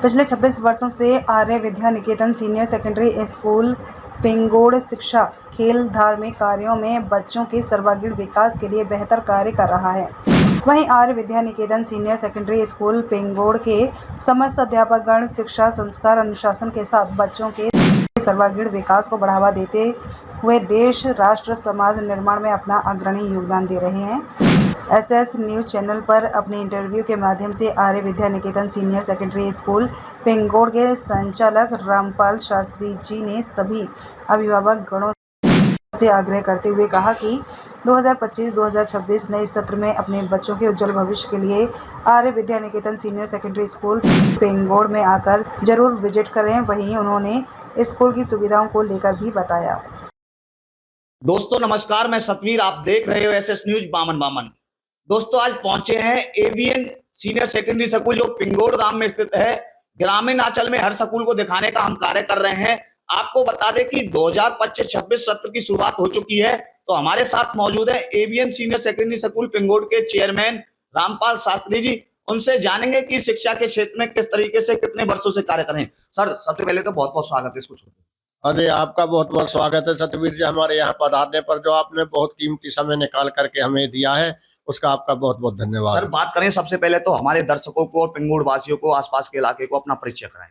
पिछले 26 वर्षों से आर्य Vidya Niketan senior secondary school पिंगोड़ शिक्षा, खेल, धार्मिक कार्यों में बच्चों के सर्वांगीण विकास के लिए बेहतर कार्य कर रहा है। वहीं आर्य Vidya Niketan senior secondary school पिंगोड़ के समस्त अध्यापकगण शिक्षा, संस्कार, अनुशासन के साथ बच्चों के सर्वांगीण विकास को बढ़ावा देते हुए देश, राष्ट्र, समाज निर्माण में अपना अग्रणी योगदान दे रहे हैं। एसएस न्यूज चैनल पर अपने इंटरव्यू के माध्यम से आर्य Vidya Niketan senior secondary school पिंगोड़ के संचालक रामपाल शास्त्री जी ने सभी अभिभावक गणों से आग्रह करते हुए कहा कि 2025-2026 नए सत्र में अपने बच्चों के उज्जवल भविष्य के लिए आर्य Vidya Niketan senior secondary school पिंगोड़ में आकर जरूर विजिट करें। वहीं उन्होंने स्कूल की सुविधाओं को लेकर भी बताया। दोस्तों नमस्कार, मैं सतवीर, आप देख रहे हो एसएस न्यूज बामन। दोस्तों आज पहुंचे हैं एवीएन सीनियर सेकेंडरी स्कूल जो पिंगोड़ गांव में स्थित है। ग्रामीण अंचल में हर स्कूल को दिखाने का हम कार्य कर रहे हैं। आपको बता दें कि 2025-26 सत्र की शुरुआत हो चुकी है। तो हमारे साथ मौजूद है एवीएन सीनियर सेकेंडरी स्कूल पिंगोड़ के चेयरमैन रामपाल शास्त्री जी। उनसे जानेंगे कि शिक्षा के क्षेत्र में किस तरीके से कितने वर्षों से कार्य कर रहे हैं। सर, सबसे पहले तो बहुत बहुत स्वागत है इसको छोड़। अरे आपका बहुत बहुत स्वागत है सतवीर जी, हमारे यहाँ पधारने पर जो आपने बहुत कीमती समय निकाल करके हमें दिया है उसका आपका बहुत बहुत धन्यवाद। सर बात करें सबसे पहले तो हमारे दर्शकों को और पिंगोड़ वासियों को, आसपास के इलाके को अपना परिचय कराएं।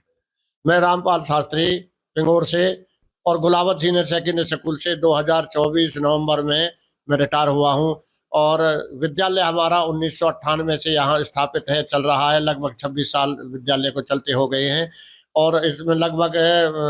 मैं रामपाल शास्त्री पिंगोड़ से और गुलावत सीनियर सेकेंडरी स्कूल से 2024 नवंबर में मैं रिटायर हुआ हूँ और विद्यालय हमारा 1998 से यहाँ स्थापित है, चल रहा है। लगभग 26 साल विद्यालय को चलते हो गए हैं और इसमें लगभग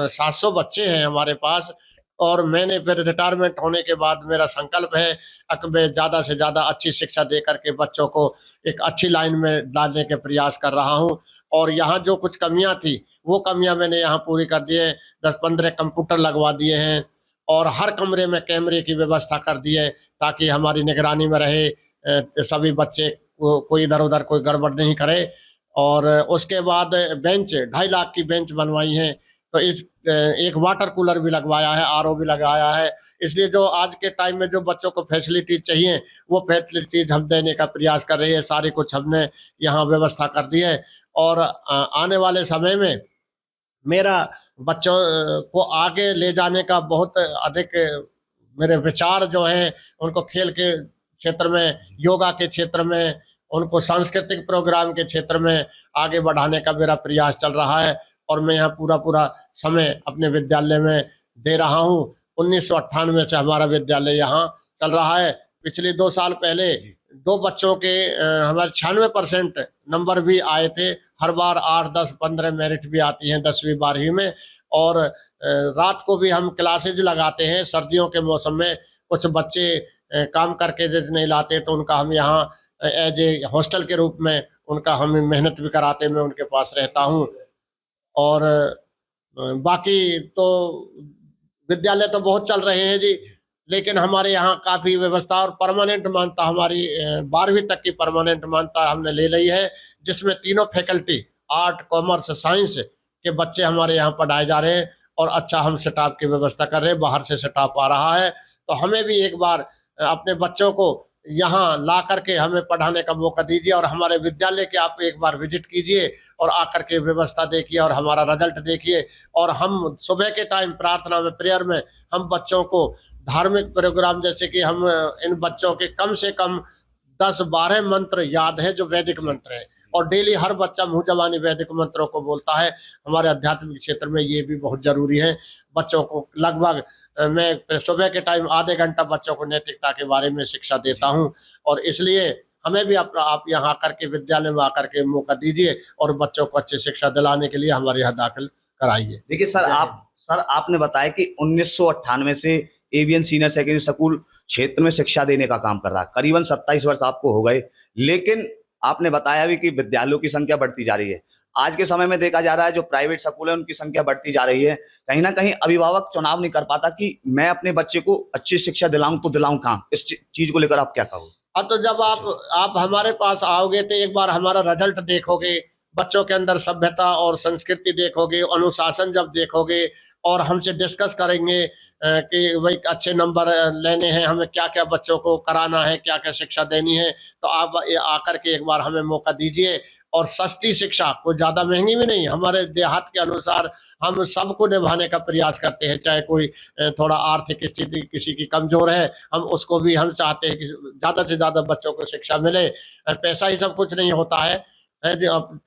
700 बच्चे हैं हमारे पास। और मैंने फिर रिटायरमेंट होने के बाद मेरा संकल्प है कि मैं ज़्यादा से ज़्यादा अच्छी शिक्षा दे करके बच्चों को एक अच्छी लाइन में डालने के प्रयास कर रहा हूं। और यहाँ जो कुछ कमियां थी वो कमियां मैंने यहाँ पूरी कर दी है। 10-15 कंप्यूटर लगवा दिए हैं और हर कमरे में कैमरे की व्यवस्था कर दी है ताकि हमारी निगरानी में रहे, सभी बच्चे कोई इधर उधर कोई गड़बड़ नहीं करे। और उसके बाद बेंच 2.5 लाख की बेंच बनवाई है। तो इस एक वाटर कूलर भी लगवाया है, आरओ भी लगाया है। इसलिए जो आज के टाइम में जो बच्चों को फैसिलिटीज चाहिए वो फैसिलिटीज हम देने का प्रयास कर रहे हैं। सारी कुछ हमने यहाँ व्यवस्था कर दी है और आने वाले समय में मेरा बच्चों को आगे ले जाने का बहुत अधिक मेरे विचार जो हैं, उनको खेल के क्षेत्र में, योगा के क्षेत्र में, उनको सांस्कृतिक प्रोग्राम के क्षेत्र में आगे बढ़ाने का मेरा प्रयास चल रहा है। और मैं यहाँ पूरा समय अपने विद्यालय में दे रहा हूँ। 1998 से हमारा विद्यालय यहाँ चल रहा है। पिछले 2 साल पहले 2 बच्चों के हमारे 96% नंबर भी आए थे। हर बार 8, 10, 15 मेरिट भी आती हैं 10वीं 12वीं में। और रात को भी हम क्लासेज लगाते हैं। सर्दियों के मौसम में कुछ बच्चे काम करके यदि नहीं लाते तो उनका हम यहाँ एज ए हॉस्टल के रूप में उनका हम मेहनत भी कराते, मैं उनके पास रहता हूँ। और बाकी तो विद्यालय तो बहुत चल रहे हैं जी, लेकिन हमारे यहाँ काफ़ी व्यवस्था और परमानेंट मान्यता, हमारी 12वीं तक की परमानेंट मान्यता हमने ले ली है, जिसमें तीनों फैकल्टी आर्ट, कॉमर्स, साइंस के बच्चे हमारे यहाँ पढ़ाए जा रहे हैं और अच्छा हम स्टाफ की व्यवस्था कर रहे हैं। बाहर से स्टाफ आ रहा है तो हमें भी एक बार अपने बच्चों को यहाँ ला करके हमें पढ़ाने का मौका दीजिए और हमारे विद्यालय के आप एक बार विजिट कीजिए और आकर के व्यवस्था देखिए और हमारा रिजल्ट देखिए। और हम सुबह के टाइम प्रार्थना में, प्रेयर में हम बच्चों को धार्मिक प्रोग्राम, जैसे कि हम इन बच्चों के कम से कम 10-12 मंत्र याद हैं जो वैदिक मंत्र हैं और डेली हर बच्चा मुँह जबानी वैदिक मंत्रों को बोलता है। हमारे आध्यात्मिक क्षेत्र में ये भी बहुत जरूरी है। बच्चों को लगभग मैं सुबह के टाइम आधे घंटा बच्चों को नैतिकता के बारे में शिक्षा देता हूं और इसलिए हमें भी आप यहाँ आकर के विद्यालय में आकर के मौका दीजिए और बच्चों को अच्छी शिक्षा दिलाने के लिए हमारे यहाँ दाखिल कराइए। देखिए सर, आपने बताया कि 1998 से एवीएन सीनियर सेकेंडरी स्कूल क्षेत्र में शिक्षा देने का काम कर रहा है। करीबन 27 वर्ष आपको हो गए, लेकिन आपने बताया भी कि विद्यालयों की संख्या बढ़ती जा रही है। आज के समय में देखा जा रहा है जो प्राइवेट स्कूल है उनकी संख्या बढ़ती जा रही है। कहीं ना कहीं अभिभावक चुनाव नहीं कर पाता कि मैं अपने बच्चे को अच्छी शिक्षा दिलाऊं तो दिलाऊं कहाँ। इस चीज को लेकर आप क्या कहोगे? अब तो जब आप हमारे पास आओगे तो एक बार हमारा रिजल्ट देखोगे, बच्चों के अंदर सभ्यता और संस्कृति देखोगे, अनुशासन जब देखोगे और हमसे डिस्कस करेंगे कि भाई अच्छे नंबर लेने हैं, हमें क्या क्या बच्चों को कराना है, क्या क्या शिक्षा देनी है, तो आप आकर के एक बार हमें मौका दीजिए और सस्ती शिक्षा, कोई ज़्यादा महंगी भी नहीं, हमारे देहात के अनुसार हम सबको निभाने का प्रयास करते हैं। चाहे कोई थोड़ा आर्थिक स्थिति किसी की कमज़ोर है, हम उसको भी हम चाहते हैं कि ज़्यादा से ज़्यादा बच्चों को शिक्षा मिले। पैसा ही सब कुछ नहीं होता है,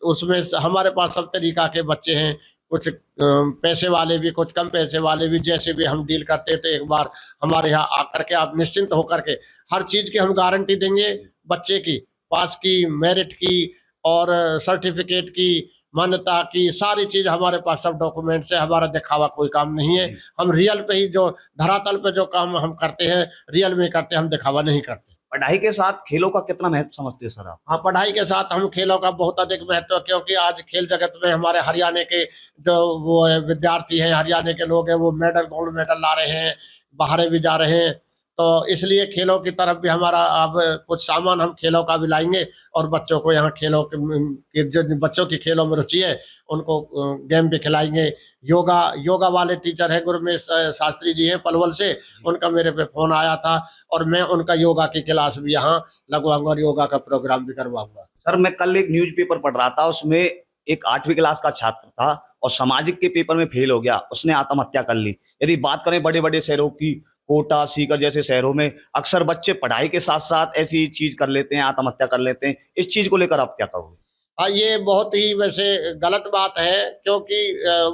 उसमें हमारे पास सब तरीका के बच्चे हैं, कुछ पैसे वाले भी, कुछ कम पैसे वाले भी, जैसे भी हम डील करते थे। एक बार हमारे यहाँ आकर के आप निश्चिंत होकर के हर चीज़ की हम गारंटी देंगे, बच्चे की पास की, मेरिट की और सर्टिफिकेट की, मान्यता की, सारी चीज़ हमारे पास सब डॉक्यूमेंट्स है। हमारा दिखावा कोई काम नहीं है, हम रियल पे ही जो धरातल पे जो काम हम करते हैं रियल में करते हैं, हम दिखावा नहीं करते। पढ़ाई के साथ खेलों का कितना महत्व समझते हैं सर आप? हाँ, पढ़ाई के साथ हम खेलों का बहुत अधिक महत्व, क्योंकि आज खेल जगत में हमारे हरियाणा के जो वो है विद्यार्थी हैं, हरियाणा के लोग हैं, वो मेडल, गोल्ड मेडल ला रहे हैं, बाहर भी जा रहे हैं। तो इसलिए खेलों की तरफ भी हमारा अब कुछ सामान हम खेलों का भी लाएंगे और बच्चों को यहाँ खेलों के जो बच्चों की खेलों में रुचि है उनको गेम भी खिलाएंगे। योगा वाले टीचर है गुरमेश शास्त्री जी हैं पलवल से, उनका मेरे पे फोन आया था और मैं उनका योगा की क्लास भी यहाँ लगवाऊंगा और योगा का प्रोग्राम भी करवाऊंगा। सर, मैं कल एक न्यूज़पेपर पढ़ रहा था, उसमें एक 8वीं क्लास का छात्र था और सामाजिक के पेपर में फेल हो गया, उसने आत्महत्या कर ली। यदि बात करें बड़े बड़े शहरों की, कोटा, सीकर जैसे शहरों में अक्सर बच्चे पढ़ाई के साथ साथ ऐसी चीज कर लेते हैं, आत्महत्या कर लेते हैं। इस चीज को लेकर आप क्या कहोगे? हाँ, ये बहुत ही वैसे गलत बात है, क्योंकि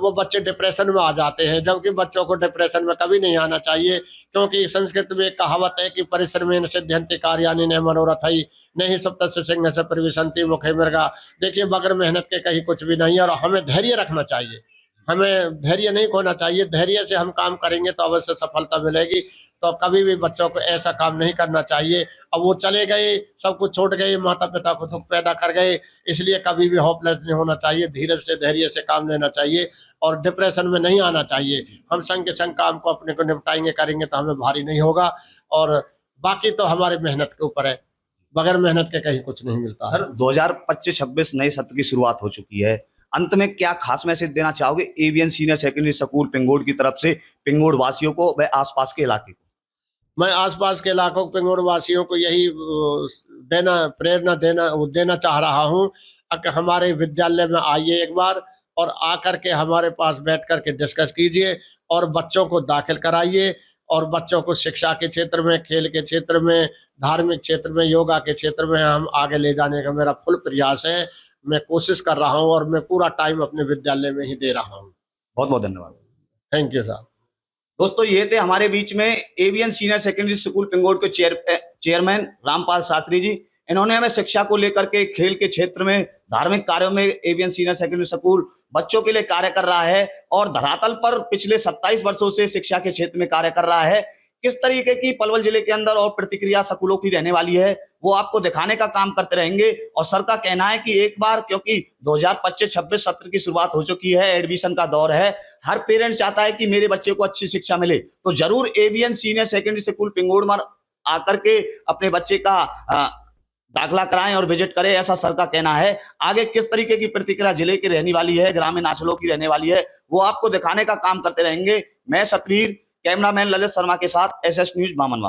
वो बच्चे डिप्रेशन में आ जाते हैं, जबकि बच्चों को डिप्रेशन में कभी नहीं आना चाहिए। क्योंकि संस्कृत में एक कहावत है कि परिश्रमेण सिद्ध्यन्ति कार्याणि न मनोरथै नहि सप्तस्य सिंहस्य परिविशन्ति मुखे मृगा। देखिए, बगैर मेहनत के कहीं कुछ भी नहीं है और हमें धैर्य रखना चाहिए, हमें धैर्य नहीं खोना चाहिए। धैर्य से हम काम करेंगे तो अवश्य सफलता मिलेगी। तो कभी भी बच्चों को ऐसा काम नहीं करना चाहिए। अब वो चले गए, सब कुछ छोड़ गए, माता पिता को दुख पैदा कर गए, इसलिए कभी भी होपलेस नहीं होना चाहिए। धीरज से, धैर्य से काम लेना चाहिए और डिप्रेशन में नहीं आना चाहिए। हम संग के संग काम को अपने को निपटाएंगे, करेंगे तो हमें भारी नहीं होगा। और बाकी तो हमारे मेहनत के ऊपर है, बगैर मेहनत के कहीं कुछ नहीं मिलता। सर, 2025-26 नए सत्र की शुरुआत हो चुकी है। अंत में क्या खास मैसेज देना चाहोगे एवीएन सीनियर सेकेंडरी स्कूल पिंगोड की तरफ से पिंगोड वासियों को व आसपास के इलाके को? मैं आसपास के इलाकों पिंगोड वासियों को यही प्रेरणा देना चाह रहा हूँ कि हमारे विद्यालय में आइए एक बार और आकर के हमारे पास बैठ कर के डिस्कस कीजिए और बच्चों को दाखिल कराइए और बच्चों को शिक्षा के क्षेत्र में, खेल के क्षेत्र में, धार्मिक क्षेत्र में, योगा के क्षेत्र में हम आगे ले जाने का मेरा फुल प्रयास है। मैं कोशिश कर रहा हूँ और मैं पूरा टाइम अपने विद्यालय में ही दे रहा हूँ। बहुत बहुत धन्यवाद। थैंक यू साहब। दोस्तों, ये थे हमारे बीच में एवीएन सीनियर सेकेंडरी स्कूल पिंगोड के चेयरमैन रामपाल शास्त्री जी। इन्होंने हमें शिक्षा को लेकर के, खेल के क्षेत्र में, धार्मिक कार्यों में एवीएन सीनियर सेकेंडरी स्कूल बच्चों के लिए कार्य कर रहा है और धरातल पर पिछले 27 वर्षों से शिक्षा के क्षेत्र में कार्य कर रहा है। किस तरीके की पलवल जिले के अंदर और प्रतिक्रिया स्कूलों की रहने वाली है, वो आपको दिखाने का काम करते रहेंगे। और सर का कहना है कि एक बार, क्योंकि 2025-26 सत्र की शुरुआत हो चुकी है, एडमिशन का दौर है, हर पेरेंट्स चाहता है कि मेरे बच्चे को अच्छी शिक्षा मिले, तो जरूर एवीएन सीनियर सेकेंडरी स्कूल पिंगोड में आकर के अपने बच्चे का दाखिला कराएं और विजिट करें, ऐसा सर का कहना है। आगे किस तरीके की प्रतिक्रिया जिले की रहने वाली है, ग्रामीण अंचलों की रहने वाली है, वो आपको दिखाने का काम करते रहेंगे। मैं सतवीर, कैमरामैन ललित शर्मा के साथ SS न्यूज बामन।